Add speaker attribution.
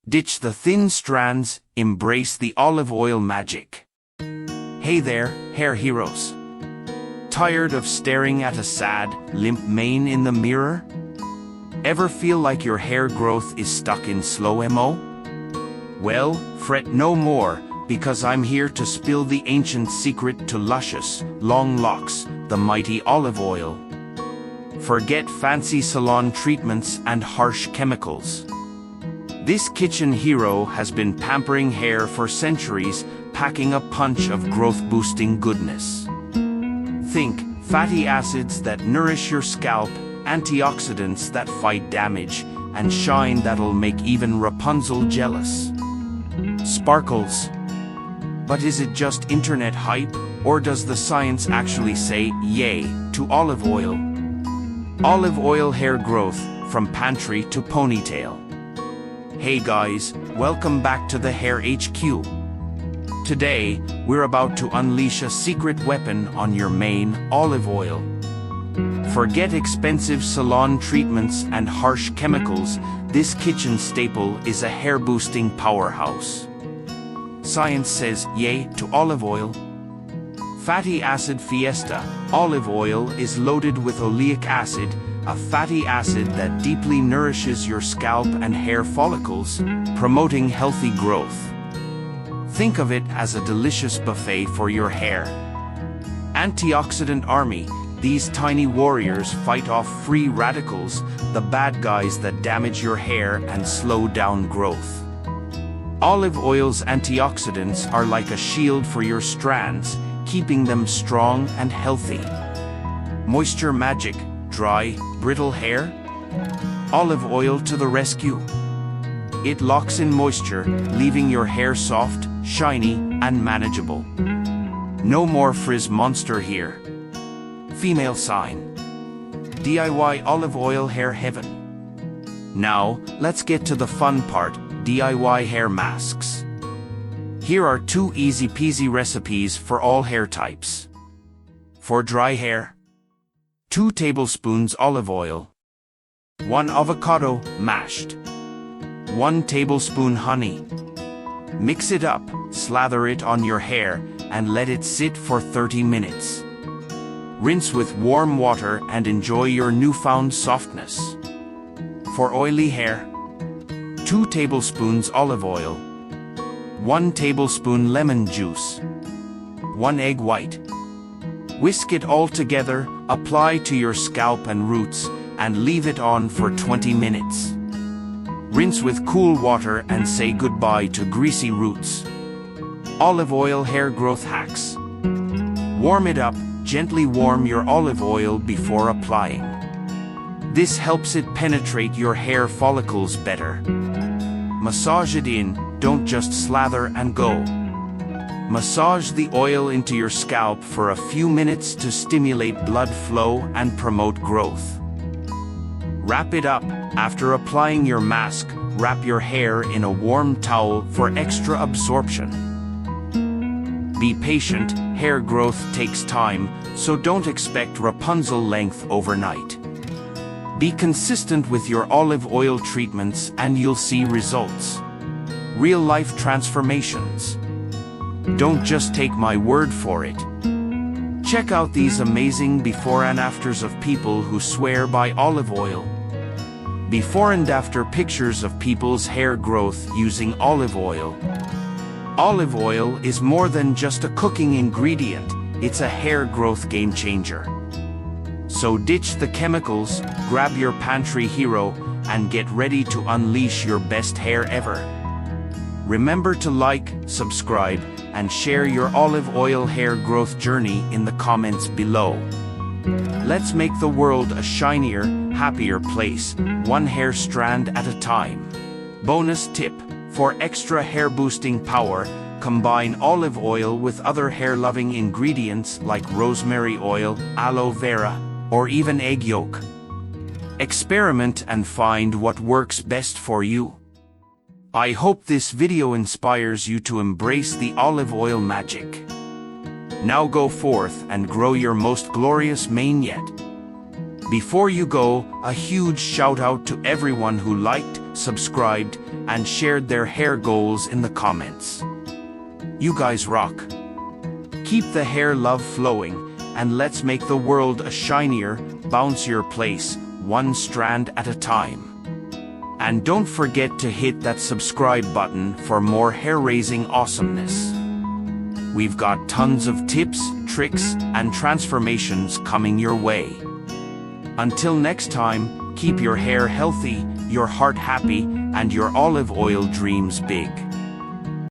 Speaker 1: Ditch the thin strands, embrace the olive oil magic. Hey there, hair heroes. Tired of staring at a sad, limp mane in the mirror? Ever feel like your hair growth is stuck in slow-mo? Well, fret no more, because I'm here to spill the ancient secret to luscious, long locks, the mighty olive oil. Forget fancy salon treatments and harsh chemicals. This kitchen hero has been pampering hair for centuries, packing a punch of growth-boosting goodness. Think fatty acids that nourish your scalp, antioxidants that fight damage, and shine that'll make even Rapunzel jealous. Sparkles. But is it just internet hype, or does the science actually say yay to olive oil? Olive oil hair growth, from pantry to ponytail. Hey guys, welcome back to the Hair HQ. Today, we're about to unleash a secret weapon on your mane, olive oil. Forget expensive salon treatments and harsh chemicals, this kitchen staple is a hair-boosting powerhouse. Science says yay to olive oil. Fatty acid fiesta. Olive oil is loaded with oleic acid, a fatty acid that deeply nourishes your scalp and hair follicles, promoting healthy growth. Think of it as a delicious buffet for your hair. Antioxidant army. These tiny warriors fight off free radicals, the bad guys that damage your hair and slow down growth. Olive oil's antioxidants are like a shield for your strands, keeping them strong and healthy. Moisture magic. Dry, brittle hair? Olive oil to the rescue. It locks in moisture, leaving your hair soft, shiny, and manageable. No more frizz monster here. Female sign. DIY olive oil hair heaven. Now, let's get to the fun part, DIY hair masks. Here are 2 easy-peasy recipes for all hair types. For dry hair, 2 tablespoons olive oil, 1 avocado mashed, 1 tablespoon honey. Mix it up, slather it on your hair, and let it sit for 30 minutes. Rinse with warm water and enjoy your newfound softness. For oily hair, 2 tablespoons olive oil, 1 tablespoon lemon juice, 1 egg white. Whisk it all together, apply to your scalp and roots, and leave it on for 20 minutes. Rinse with cool water and say goodbye to greasy roots. Olive oil hair growth hacks. Warm it up, gently warm your olive oil before applying. This helps it penetrate your hair follicles better. Massage it in, don't just slather and go. Massage the oil into your scalp for a few minutes to stimulate blood flow and promote growth. Wrap it up. After applying your mask, wrap your hair in a warm towel for extra absorption. Be patient, hair growth takes time, so don't expect Rapunzel length overnight. Be consistent with your olive oil treatments and you'll see results. Real-life transformations. Don't just take my word for it. Check out these amazing before and afters of people who swear by olive oil. Before and after pictures of people's hair growth using olive oil. Olive oil is more than just a cooking ingredient, it's a hair growth game changer. So ditch the chemicals, grab your pantry hero, and get ready to unleash your best hair ever. Remember to like, subscribe, and share your olive oil hair growth journey in the comments below. Let's make the world a shinier, happier place, one hair strand at a time. Bonus tip: for extra hair boosting power, combine olive oil with other hair-loving ingredients like rosemary oil, aloe vera, or even egg yolk. Experiment and find what works best for you. I hope this video inspires you to embrace the olive oil magic. Now go forth and grow your most glorious mane yet. Before you go, a huge shout out to everyone who liked, subscribed, and shared their hair goals in the comments. You guys rock. Keep the hair love flowing, and let's make the world a shinier, bouncier place, one strand at a time. And don't forget to hit that subscribe button for more hair-raising awesomeness. We've got tons of tips, tricks, and transformations coming your way. Until next time, keep your hair healthy, your heart happy, and your olive oil dreams big.